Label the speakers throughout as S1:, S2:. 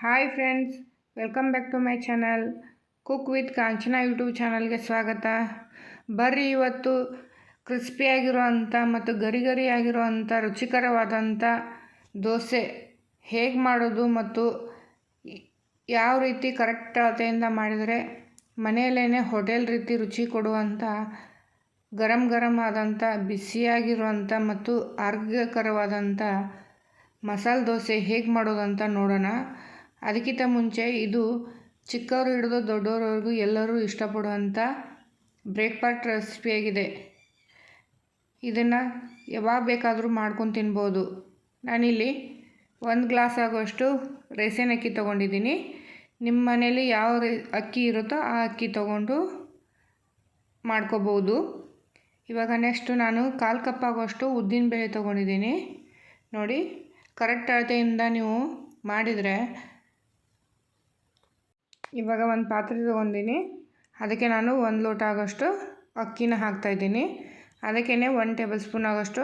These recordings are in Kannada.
S1: Hi friends, welcome back to my channel. Cook with Kanchana YouTube ಚಾನಲ್ಗೆ ಸ್ವಾಗತ. ಬರ್ರಿ ಇವತ್ತು ಕ್ರಿಸ್ಪಿಯಾಗಿರುವಂಥ ಮತ್ತು ಗರಿ ಗರಿಯಾಗಿರುವಂಥ ರುಚಿಕರವಾದಂಥ ದೋಸೆ ಹೇಗೆ ಮಾಡೋದು ಮತ್ತು ಯಾವ ರೀತಿ ಕರೆಕ್ಟ್ ಅಳತೆಯಿಂದ ಮಾಡಿದರೆ ಮನೆಯಲ್ಲೇ ಹೋಟೆಲ್ ರೀತಿ ರುಚಿ ಕೊಡುವಂಥ ಗರಂ ಆದಂಥ ಬಿಸಿಯಾಗಿರುವಂಥ ಮತ್ತು ಆರೋಗ್ಯಕರವಾದಂಥ ಮಸಾಲೆ ದೋಸೆ ಹೇಗೆ ಮಾಡೋದಂತ ನೋಡೋಣ. ಅದಕ್ಕಿಂತ ಮುಂಚೆ ಇದು ಚಿಕ್ಕವರು ಹಿಡಿದು ದೊಡ್ಡವರವರೆಗೂ ಎಲ್ಲರೂ ಇಷ್ಟಪಡುವಂಥ ಬ್ರೇಕ್ಫಾಸ್ಟ್ ರೆಸಿಪಿಯಾಗಿದೆ. ಇದನ್ನು ಯಾವಾಗ ಬೇಕಾದರೂ ಮಾಡ್ಕೊಂಡು ತಿನ್ಬೋದು. ನಾನಿಲ್ಲಿ 1 ಗ್ಲಾಸ್ ಆಗುವಷ್ಟು ರೇಷನ್ ಅಕ್ಕಿ ತೊಗೊಂಡಿದ್ದೀನಿ. ನಿಮ್ಮ ಮನೇಲಿ ಯಾವ ಅಕ್ಕಿ ಇರುತ್ತೋ ಆ ಅಕ್ಕಿ ತೊಗೊಂಡು ಮಾಡ್ಕೋಬೋದು. ಇವಾಗ ನೆಕ್ಸ್ಟು ನಾನು 1/4 ಕಪ್ ಆಗುವಷ್ಟು ಉದ್ದಿನಬೇಳೆ ತೊಗೊಂಡಿದ್ದೀನಿ. ನೋಡಿ, ಕರೆಕ್ಟ್ ಅಳತೆಯಿಂದ ನೀವು ಮಾಡಿದರೆ, ಇವಾಗ ಒಂದು ಪಾತ್ರೆ ತೊಗೊಂಡಿನಿ. ಅದಕ್ಕೆ ನಾನು 1 ಲೋಟ ಆಗೋಷ್ಟು ಅಕ್ಕಿನ ಹಾಕ್ತಾಯಿದ್ದೀನಿ. ಅದಕ್ಕೇ 1 ಟೇಬಲ್ ಸ್ಪೂನ್ ಆಗೋಷ್ಟು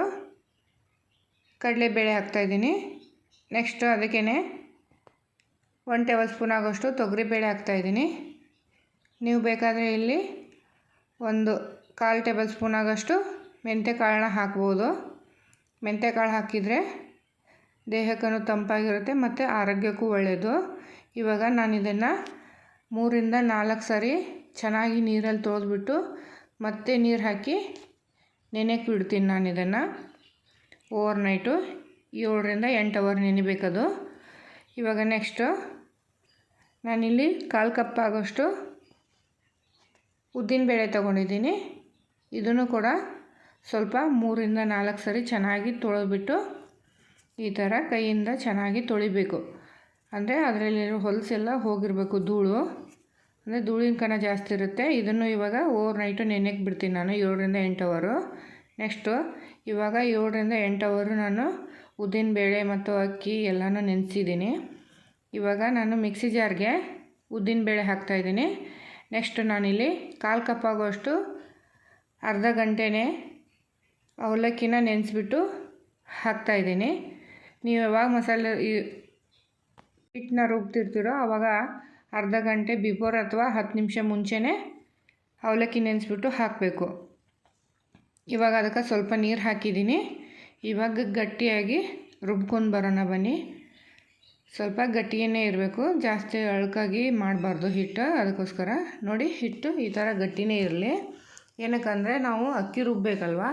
S1: ಕಡಲೆಬೇಳೆ ಹಾಕ್ತಾಯಿದ್ದೀನಿ. ನೆಕ್ಸ್ಟು ಅದಕ್ಕೇ 1 ಟೇಬಲ್ ಸ್ಪೂನ್ ಆಗೋಷ್ಟು ತೊಗರಿಬೇಳೆ ಹಾಕ್ತಾಯಿದ್ದೀನಿ. ನೀವು ಬೇಕಾದರೆ ಇಲ್ಲಿ 1/4 ಟೇಬಲ್ ಸ್ಪೂನ್ ಆಗೋಷ್ಟು ಮೆಂತ್ಯಕಾಳನ್ನ ಹಾಕ್ಬೋದು. ಮೆಂತ್ಯಕಾಳು ಹಾಕಿದರೆ ದೇಹಕ್ಕೂ ತಂಪಾಗಿರುತ್ತೆ ಮತ್ತು ಆರೋಗ್ಯಕ್ಕೂ ಒಳ್ಳೆಯದು. ಇವಾಗ ನಾನು ಇದನ್ನು 3 ರಿಂದ 4 ಸಾರಿ ಚೆನ್ನಾಗಿ ನೀರಲ್ಲಿ ತೊಳೆದ್ಬಿಟ್ಟು ಮತ್ತೆ ನೀರು ಹಾಕಿ ನೆನೆಯಕ್ಕೆ ಬಿಡ್ತೀನಿ. ನಾನು ಇದನ್ನು ಓವರ್ನೈಟು 7 ರಿಂದ 8 ಅವರ್ ನೆನೆಬೇಕದು. ಇವಾಗ ನೆಕ್ಸ್ಟು ನಾನಿಲ್ಲಿ 1/4 ಕಪ್ ಆಗೋಷ್ಟು ಉದ್ದಿನಬೇಳೆ ತೊಗೊಂಡಿದ್ದೀನಿ. ಇದನ್ನು ಕೂಡ ಸ್ವಲ್ಪ 3 ರಿಂದ 4 ಸಾರಿ ಚೆನ್ನಾಗಿ ತೊಳೆದ್ಬಿಟ್ಟು ಈ ಥರ ಕೈಯಿಂದ ಚೆನ್ನಾಗಿ ತೊಳಿಬೇಕು. ಅಂದರೆ ಅದರಲ್ಲಿರೋ ಹೊಲಸೆಲ್ಲ ಹೋಗಿರಬೇಕು, ಧೂಳು. ಅಂದರೆ ಧೂಳಿನ ಕಣ ಜಾಸ್ತಿ ಇರುತ್ತೆ. ಇದನ್ನು ಇವಾಗ ಓವರ್ನೈಟು ನೆನೆಯಕ್ಕೆ ಬಿಡ್ತೀನಿ ನಾನು 7 ರಿಂದ 8 ಅವರು. ನೆಕ್ಸ್ಟು ಇವಾಗ 7 ರಿಂದ 8 ಅವರು ನಾನು ಉದ್ದಿನಬೇಳೆ ಮತ್ತು ಅಕ್ಕಿ ಎಲ್ಲನೂ ನೆನೆಸಿದ್ದೀನಿ. ಇವಾಗ ನಾನು ಮಿಕ್ಸಿ ಜಾರ್ಗೆ ಉದ್ದಿನಬೇಳೆ ಹಾಕ್ತಾಯಿದ್ದೀನಿ. ನೆಕ್ಸ್ಟು ನಾನಿಲ್ಲಿ 1/4 ಕಪ್ ಆಗುವಷ್ಟು ಅರ್ಧ ಗಂಟೆನೇ ಅವಲಕ್ಕಿನ ನೆನೆಸ್ಬಿಟ್ಟು ಹಾಕ್ತಾಯಿದ್ದೀನಿ. ನೀವು ಯಾವಾಗ ಮಸಾಲೆ ಹಿಟ್ಟನ್ನ ರುಬ್ತಿರ್ತೀರೋ ಆವಾಗ ಅರ್ಧ ಗಂಟೆ ಬಿಫೋರ್ ಅಥವಾ 10 ನಿಮಿಷ ಮುಂಚೆನೇ ಅವಲಕ್ಕಿ ನೆನೆಸ್ಬಿಟ್ಟು ಹಾಕಬೇಕು. ಇವಾಗ ಅದಕ್ಕೆ ಸ್ವಲ್ಪ ನೀರು ಹಾಕಿದ್ದೀನಿ. ಇವಾಗ ಗಟ್ಟಿಯಾಗಿ ರುಬ್ಕೊಂಡು ಬರೋಣ ಬನ್ನಿ. ಸ್ವಲ್ಪ ಗಟ್ಟಿಯೇ ಇರಬೇಕು, ಜಾಸ್ತಿ ಅಳುಕಾಗಿ ಮಾಡಬಾರ್ದು ಹಿಟ್ಟು. ಅದಕ್ಕೋಸ್ಕರ ನೋಡಿ, ಹಿಟ್ಟು ಈ ಥರ ಗಟ್ಟಿನೇ ಇರಲಿ. ಏನಕ್ಕಂದರೆ ನಾವು ಅಕ್ಕಿ ರುಬ್ಬಬೇಕಲ್ವ,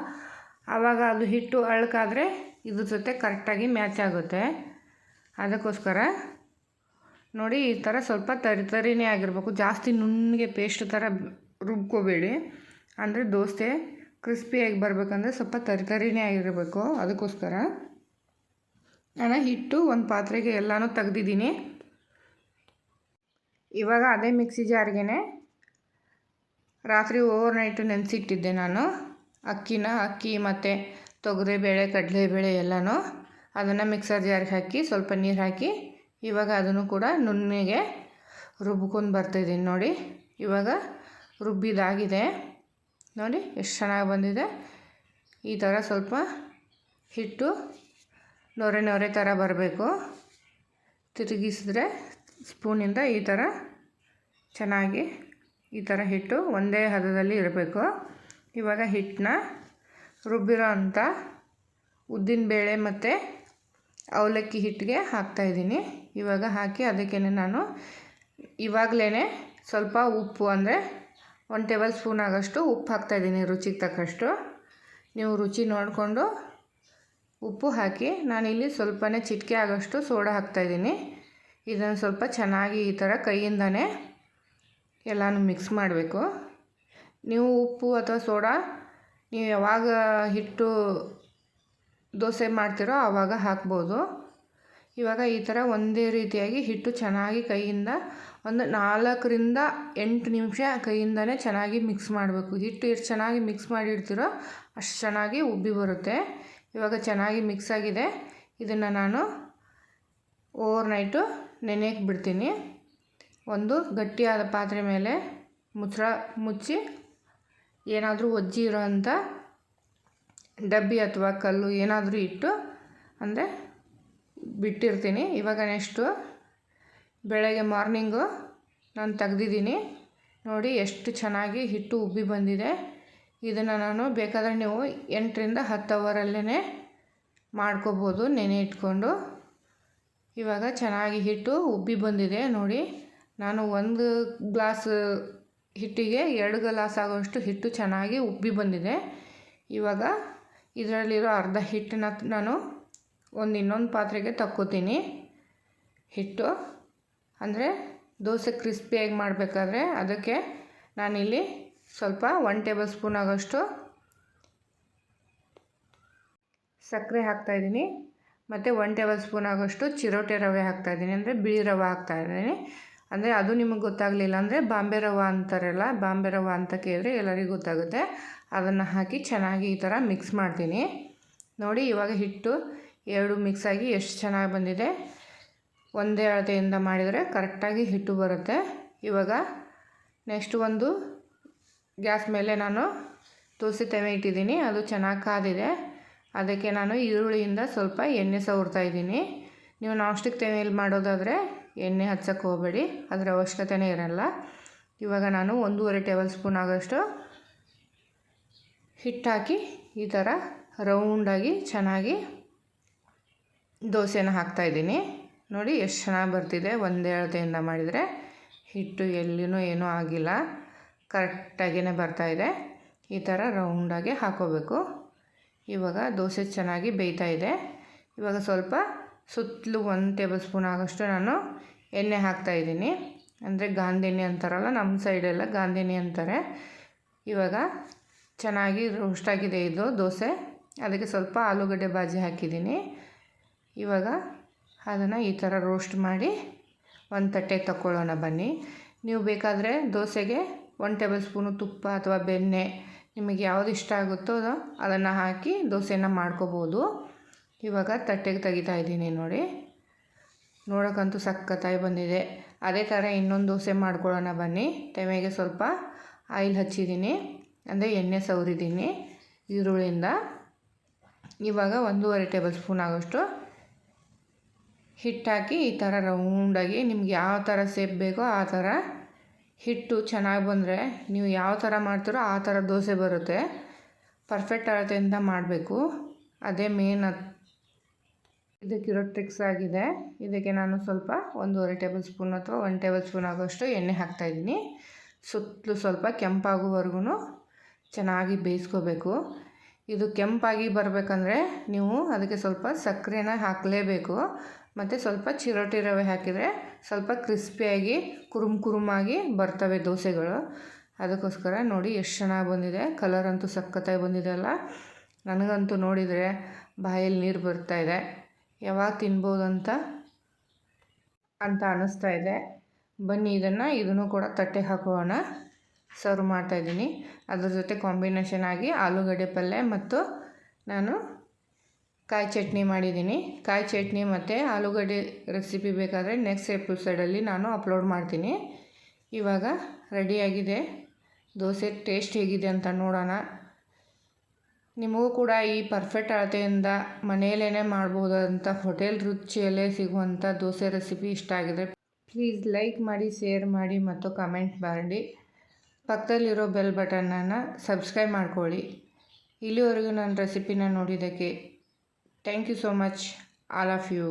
S1: ಆವಾಗ ಅದು ಹಿಟ್ಟು ಅಳುಕಾದರೆ ಇದ್ರ ಜೊತೆ ಕರೆಕ್ಟಾಗಿ ಮ್ಯಾಚ್ ಆಗುತ್ತೆ. ಅದಕ್ಕೋಸ್ಕರ ನೋಡಿ, ಈ ಥರ ಸ್ವಲ್ಪ ತರಿನೇ ಆಗಿರಬೇಕು. ಜಾಸ್ತಿ ನುಣ್ಣಗೆ ಪೇಸ್ಟ್ ಥರ ರುಬ್ಕೋಬೇಡಿ. ಅಂದರೆ ದೋಸೆ ಕ್ರಿಸ್ಪಿಯಾಗಿ ಬರಬೇಕಂದ್ರೆ ಸ್ವಲ್ಪ ತರಿನೇ ಆಗಿರಬೇಕು. ಅದಕ್ಕೋಸ್ಕರ ನಾನು ಹಿಟ್ಟು ಒಂದು ಪಾತ್ರೆಗೆ ಎಲ್ಲನೂ ತೆಗ್ದಿದ್ದೀನಿ. ಇವಾಗ ಅದೇ ಮಿಕ್ಸಿ ಜಾರ್ಗೆ ರಾತ್ರಿ ಓವರ್ನೈಟು ನೆನೆಸಿಟ್ಟಿದ್ದೆ ನಾನು ಅಕ್ಕಿ ಮತ್ತು ತೊಗರಿಬೇಳೆ, ಕಡಲೆಬೇಳೆ ಎಲ್ಲನೂ. ಅದನ್ನು ಮಿಕ್ಸರ್ ಜಾರ್ಗೆ ಹಾಕಿ ಸ್ವಲ್ಪ ನೀರು ಹಾಕಿ ಇವಾಗ ಅದನ್ನು ಕೂಡ ನುಣ್ಣಗೆ ರುಬ್ಕೊಂಡು ಬರ್ತಾಯಿದ್ದೀನಿ. ನೋಡಿ, ಇವಾಗ ರುಬ್ಬಿದಾಗಿದೆ. ನೋಡಿ ಎಷ್ಟು ಚೆನ್ನಾಗಿ ಬಂದಿದೆ. ಈ ಥರ ಸ್ವಲ್ಪ ಹಿಟ್ಟು ನೊರೆ ಥರ ಬರಬೇಕು. ತಿರುಗಿಸಿದ್ರೆ ಸ್ಪೂನಿಂದ ಈ ಥರ ಚೆನ್ನಾಗಿ ಈ ಥರ ಹಿಟ್ಟು ಒಂದೇ ಹದದಲ್ಲಿ ಇರಬೇಕು. ಇವಾಗ ಹಿಟ್ಟನ್ನ ರುಬ್ಬಿರೋ ಅಂಥ ಉದ್ದಿನಬೇಳೆ ಮತ್ತು ಅವಲಕ್ಕಿ ಹಿಟ್ಟಿಗೆ ಹಾಕ್ತಾಯಿದ್ದೀನಿ. ಇವಾಗ ಹಾಕಿ ಅದಕ್ಕೇ ನಾನು ಇವಾಗಲೇ ಸ್ವಲ್ಪ ಉಪ್ಪು, ಅಂದರೆ 1 ಟೇಬಲ್ ಸ್ಪೂನ್ ಆಗೋಷ್ಟು ಉಪ್ಪು ಹಾಕ್ತಾಯಿದ್ದೀನಿ ರುಚಿಗೆ ತಕ್ಕಷ್ಟು. ನೀವು ರುಚಿ ನೋಡಿಕೊಂಡು ಉಪ್ಪು ಹಾಕಿ. ನಾನಿಲ್ಲಿ ಸ್ವಲ್ಪನೇ ಚಿಟಿಕೆ ಆಗೋಷ್ಟು ಸೋಡಾ ಹಾಕ್ತಾಯಿದ್ದೀನಿ. ಇದನ್ನು ಸ್ವಲ್ಪ ಚೆನ್ನಾಗಿ ಈ ಥರ ಕೈಯಿಂದನೇ ಎಲ್ಲನೂ ಮಿಕ್ಸ್ ಮಾಡಬೇಕು. ನೀವು ಉಪ್ಪು ಅಥವಾ ಸೋಡಾ ನೀವು ಯಾವಾಗ ಹಿಟ್ಟು ದೋಸೆ ಮಾಡ್ತೀರೋ ಆವಾಗ ಹಾಕ್ಬೋದು. ಇವಾಗ ಈ ಥರ ಒಂದೇ ರೀತಿಯಾಗಿ ಹಿಟ್ಟು ಚೆನ್ನಾಗಿ ಕೈಯಿಂದ ಒಂದು 4 ರಿಂದ 8 ನಿಮಿಷ ಕೈಯಿಂದನೇ ಚೆನ್ನಾಗಿ ಮಿಕ್ಸ್ ಮಾಡಬೇಕು. ಹಿಟ್ಟು ಎಷ್ಟು ಚೆನ್ನಾಗಿ ಮಿಕ್ಸ್ ಮಾಡಿಡ್ತೀರೋ ಅಷ್ಟು ಚೆನ್ನಾಗಿ ಉಬ್ಬಿ ಬರುತ್ತೆ. ಇವಾಗ ಚೆನ್ನಾಗಿ ಮಿಕ್ಸ್ ಆಗಿದೆ. ಇದನ್ನು ನಾನು ಓವರ್ನೈಟು ನೆನೆಯಕ್ಕೆ ಬಿಡ್ತೀನಿ. ಒಂದು ಗಟ್ಟಿಯಾದ ಪಾತ್ರೆ ಮೇಲೆ ಮುಚ್ಚಿ ಏನಾದರೂ ಒಜ್ಜಿ ಇರೋವಂಥ ಡಬ್ಬಿ ಅಥವಾ ಕಲ್ಲು ಏನಾದರೂ ಇಟ್ಟು ಅಂದರೆ ಬಿಟ್ಟಿರ್ತೀನಿ. ಇವಾಗ ನೆಕ್ಸ್ಟು ಬೆಳಗ್ಗೆ ಮಾರ್ನಿಂಗು ನಾನು ತೆಗ್ದಿದ್ದೀನಿ. ನೋಡಿ ಎಷ್ಟು ಚೆನ್ನಾಗಿ ಹಿಟ್ಟು ಉಬ್ಬಿ ಬಂದಿದೆ. ಇದನ್ನು ನಾನು ಬೇಕಾದರೆ ನೀವು 8ರಿಂದ 10 ಅವರಲ್ಲೇ ಮಾಡ್ಕೋಬೋದು ನೆನೆ ಇಟ್ಕೊಂಡು. ಇವಾಗ ಚೆನ್ನಾಗಿ ಹಿಟ್ಟು ಉಬ್ಬಿ ಬಂದಿದೆ ನೋಡಿ. ನಾನು 1 ಗ್ಲಾಸ್ ಹಿಟ್ಟಿಗೆ 2 ಗ್ಲಾಸ್ ಆಗೋಷ್ಟು ಹಿಟ್ಟು ಚೆನ್ನಾಗಿ ಉಬ್ಬಿ ಬಂದಿದೆ. ಇವಾಗ ಇದರಲ್ಲಿರೋ ಅರ್ಧ ಹಿಟ್ಟನ್ನ ನಾನು ಇನ್ನೊಂದು ಪಾತ್ರೆಗೆ ತಕ್ಕೋತೀನಿ. ಹಿಟ್ಟು ಅಂದರೆ ದೋಸೆ ಕ್ರಿಸ್ಪಿಯಾಗಿ ಮಾಡಬೇಕಾದ್ರೆ ಅದಕ್ಕೆ ನಾನಿಲ್ಲಿ ಸ್ವಲ್ಪ 1 ಟೇಬಲ್ ಸ್ಪೂನ್ ಆಗೋಷ್ಟು ಸಕ್ಕರೆ ಹಾಕ್ತಾಯಿದ್ದೀನಿ ಮತ್ತು 1 ಟೇಬಲ್ ಸ್ಪೂನ್ ಆಗೋಷ್ಟು ಚಿರೋಟೆ ರವೆ ಹಾಕ್ತಾಯಿದ್ದೀನಿ, ಅಂದರೆ ಬಿಳಿ ರವೆ ಹಾಕ್ತಾಯಿದ್ದೀನಿ. ಅಂದರೆ ಅದು ನಿಮಗೆ ಗೊತ್ತಾಗಲಿಲ್ಲ ಅಂದರೆ ಬಾಂಬೆ ರವೆ ಅಂತಾರಲ್ಲ, ಬಾಂಬೆ ರವೆ ಅಂತ ಕೇಳಿದ್ರೆ ಎಲ್ಲರಿಗೂ ಗೊತ್ತಾಗುತ್ತೆ. ಅದನ್ನು ಹಾಕಿ ಚೆನ್ನಾಗಿ ಈ ಥರ ಮಿಕ್ಸ್ ಮಾಡ್ತೀನಿ. ನೋಡಿ ಇವಾಗ ಹಿಟ್ಟು 2 ಮಿಕ್ಸ್ ಆಗಿ ಎಷ್ಟು ಚೆನ್ನಾಗಿ ಬಂದಿದೆ. ಒಂದೇ ಅಳತೆಯಿಂದ ಮಾಡಿದರೆ ಕರೆಕ್ಟಾಗಿ ಹಿಟ್ಟು ಬರುತ್ತೆ. ಇವಾಗ ನೆಕ್ಸ್ಟ್ ಒಂದು ಗ್ಯಾಸ್ ಮೇಲೆ ನಾನು ದೋಸೆ ತವೆ ಇಟ್ಟಿದ್ದೀನಿ. ಅದು ಚೆನ್ನಾಗಿ ಕಾದಿದೆ. ಅದಕ್ಕೆ ನಾನು ಈರುಳ್ಳಿಯಿಂದ ಸ್ವಲ್ಪ ಎಣ್ಣೆ ಸವರ್ತಾಯಿದ್ದೀನಿ. ನೀವು ನಾನ್ ಸ್ಟಿಕ್ ತವೆಯಲ್ಲಿ ಮಾಡೋದಾದರೆ ಎಣ್ಣೆ ಹಚ್ಚಕ್ಕೆ ಹೋಗಬೇಡಿ, ಅದರ ಅವಶ್ಯಕತೆಯೇ ಇರಲ್ಲ. ಇವಾಗ ನಾನು 1.5 ಟೇಬಲ್ ಸ್ಪೂನ್ ಆಗೋಷ್ಟು ಹಿಟ್ಟು ಹಾಕಿ ಈ ಥರ ರೌಂಡಾಗಿ ಚೆನ್ನಾಗಿ ದೋಸೆನ ಹಾಕ್ತಾಯಿದ್ದೀನಿ. ನೋಡಿ ಎಷ್ಟು ಚೆನ್ನಾಗಿ ಬರ್ತಿದೆ. ಒಂದೇ ಅಳತೆಯಿಂದ ಮಾಡಿದರೆ ಹಿಟ್ಟು ಎಲ್ಲಿನೂ ಏನೂ ಆಗಿಲ್ಲ, ಕರೆಕ್ಟಾಗಿಯೇ ಬರ್ತಾಯಿದೆ. ಈ ಥರ ರೌಂಡಾಗಿ ಹಾಕೋಬೇಕು. ಇವಾಗ ದೋಸೆ ಚೆನ್ನಾಗಿ ಬೇಯ್ತಾ ಇದೆ. ಇವಾಗ ಸ್ವಲ್ಪ ಸುತ್ತಲೂ 1 ಟೇಬಲ್ ಸ್ಪೂನ್ ಆಗೋಷ್ಟು ನಾನು ಎಣ್ಣೆ ಹಾಕ್ತಾಯಿದ್ದೀನಿ. ಅಂದರೆ ಗಾಂಧಿ ಎಣ್ಣೆ ಅಂತಾರಲ್ಲ, ನಮ್ಮ ಸೈಡೆಲ್ಲ ಗಾಂಧಿ ಎಣ್ಣೆ ಅಂತಾರೆ. ಇವಾಗ ಚೆನ್ನಾಗಿ ರೋಸ್ಟ್ ಆಗಿದೆ ಇದು ದೋಸೆ. ಅದಕ್ಕೆ ಸ್ವಲ್ಪ ಆಲೂಗಡ್ಡೆ ಬಾಜಿ ಹಾಕಿದ್ದೀನಿ. ಇವಾಗ ಅದನ್ನು ಈ ಥರ ರೋಸ್ಟ್ ಮಾಡಿ ಒಂದು ತಟ್ಟೆಗೆ ತಗೊಳ್ಳೋಣ ಬನ್ನಿ. ನೀವು ಬೇಕಾದರೆ ದೋಸೆಗೆ 1 ಟೇಬಲ್ ಸ್ಪೂನು ತುಪ್ಪ ಅಥವಾ ಬೆಣ್ಣೆ ನಿಮಗೆ ಯಾವುದು ಇಷ್ಟ ಆಗುತ್ತೋ ಅದನ್ನು ಹಾಕಿ ದೋಸೆನ ಮಾಡ್ಕೋಬೋದು. ಇವಾಗ ತಟ್ಟೆಗೆ ತೆಗಿತಾ ಇದ್ದೀನಿ ನೋಡಿ. ನೋಡೋಕ್ಕಂತೂ ಸಖತ್ತಾಗಿ ಬಂದಿದೆ. ಅದೇ ಥರ ಇನ್ನೊಂದು ದೋಸೆ ಮಾಡ್ಕೊಳ್ಳೋಣ ಬನ್ನಿ. ತವೆಗೆ ಸ್ವಲ್ಪ ಆಯಿಲ್ ಹಚ್ಚಿದ್ದೀನಿ, ಅಂದರೆ ಎಣ್ಣೆ ಸವರಿದ್ದೀನಿ ಈರುಳ್ಳಿಯಿಂದ. ಇವಾಗ 1.5 ಟೇಬಲ್ ಸ್ಪೂನ್ ಆಗೋಷ್ಟು ಹಿಟ್ಟು ಹಾಕಿ ಈ ಥರ ರೌಂಡಾಗಿ ನಿಮ್ಗೆ ಯಾವ ಥರ ಸೇಪ್ ಬೇಕೋ ಆ ಥರ ಹಿಟ್ಟು ಚೆನ್ನಾಗಿ ಬಂದರೆ ನೀವು ಯಾವ ಥರ ಮಾಡ್ತೀರೋ ಆ ಥರ ದೋಸೆ ಬರುತ್ತೆ. ಪರ್ಫೆಕ್ಟ್ ಅಳತೆಯಿಂದ ಮಾಡಬೇಕು, ಅದೇ ಮೇನ್. ಇದಕ್ಕಿರೋ ಟ್ರಿಕ್ಸ್ ಆಗಿದೆ. ಇದಕ್ಕೆ ನಾನು ಸ್ವಲ್ಪ 1.5 ಟೇಬಲ್ ಸ್ಪೂನ್ ಅಥವಾ 1 ಟೇಬಲ್ ಸ್ಪೂನ್ ಆಗೋಷ್ಟು ಎಣ್ಣೆ ಹಾಕ್ತಾಯಿದ್ದೀನಿ. ಸುತ್ತಲೂ ಸ್ವಲ್ಪ ಕೆಂಪಾಗೋವರೆಗೂ ಚೆನ್ನಾಗಿ ಬೇಯಿಸ್ಕೋಬೇಕು. ಇದು ಕೆಂಪಾಗಿ ಬರಬೇಕಂದ್ರೆ ನೀವು ಅದಕ್ಕೆ ಸ್ವಲ್ಪ ಸಕ್ಕರೆನ ಹಾಕಲೇಬೇಕು. ಮತ್ತು ಸ್ವಲ್ಪ ಚಿರೋಟಿ ರವೆ ಹಾಕಿದರೆ ಸ್ವಲ್ಪ ಕ್ರಿಸ್ಪಿಯಾಗಿ ಕುರುಮಾಗಿ ಬರ್ತವೆ ದೋಸೆಗಳು. ಅದಕ್ಕೋಸ್ಕರ ನೋಡಿ ಎಷ್ಟು ಚೆನ್ನಾಗಿ ಬಂದಿದೆ. ಕಲರ್ ಅಂತೂ ಸಖತ್ತಾಗಿ ಬಂದಿದೆ ಅಲ್ಲ. ನನಗಂತೂ ನೋಡಿದರೆ ಬಾಯಲ್ಲಿ ನೀರು ಬರ್ತಾಯಿದೆ. ಯಾವಾಗ ತಿನ್ಬೋದು ಅಂತ ಅನ್ನಿಸ್ತಾ ಇದೆ. ಬನ್ನಿ ಇದನ್ನು ಕೂಡ ತಟ್ಟೆಗೆ ಹಾಕೋಣ. ಸರ್ವ್ ಮಾಡ್ತಾಯಿದ್ದೀನಿ. ಅದ್ರ ಜೊತೆ ಕಾಂಬಿನೇಷನ್ ಆಗಿ ಆಲೂಗಡ್ಡೆ ಪಲ್ಯ ಮತ್ತು ನಾನು ಕಾಯಿ ಚಟ್ನಿ ಮಾಡಿದ್ದೀನಿ. ಕಾಯಿ ಚಟ್ನಿ ಮತ್ತು ಆಲೂಗಡ್ಡೆ ರೆಸಿಪಿ ಬೇಕಾದರೆ ನೆಕ್ಸ್ಟ್ ಎಪಿಸೋಡಲ್ಲಿ ನಾನು ಅಪ್ಲೋಡ್ ಮಾಡ್ತೀನಿ. ಇವಾಗ ರೆಡಿಯಾಗಿದೆ ದೋಸೆ. ಟೇಸ್ಟ್ ಹೇಗಿದೆ ಅಂತ ನೋಡೋಣ. ನಿಮಗೂ ಕೂಡ ಈ ಪರ್ಫೆಕ್ಟ್ ಅಳತೆಯಿಂದ ಮನೆಯಲ್ಲೇ ಮಾಡ್ಬೋದಂಥ ಹೋಟೆಲ್ ರುಚಿಯಲ್ಲೇ ಸಿಗುವಂಥ ದೋಸೆ ರೆಸಿಪಿ ಇಷ್ಟ ಆಗಿದೆ ಪ್ಲೀಸ್ ಲೈಕ್ ಮಾಡಿ, ಶೇರ್ ಮಾಡಿ ಮತ್ತು ಕಮೆಂಟ್ ಮಾಡಿ. ಪಕ್ಕದಲ್ಲಿರೋ ಬೆಲ್ ಬಟನನ್ನು ಸಬ್ಸ್ಕ್ರೈಬ್ ಮಾಡ್ಕೊಳ್ಳಿ. ಇಲ್ಲಿವರೆಗೂ ನನ್ನ ರೆಸಿಪಿನ ನೋಡಿದ್ದಕ್ಕೆ thank you so much all of you.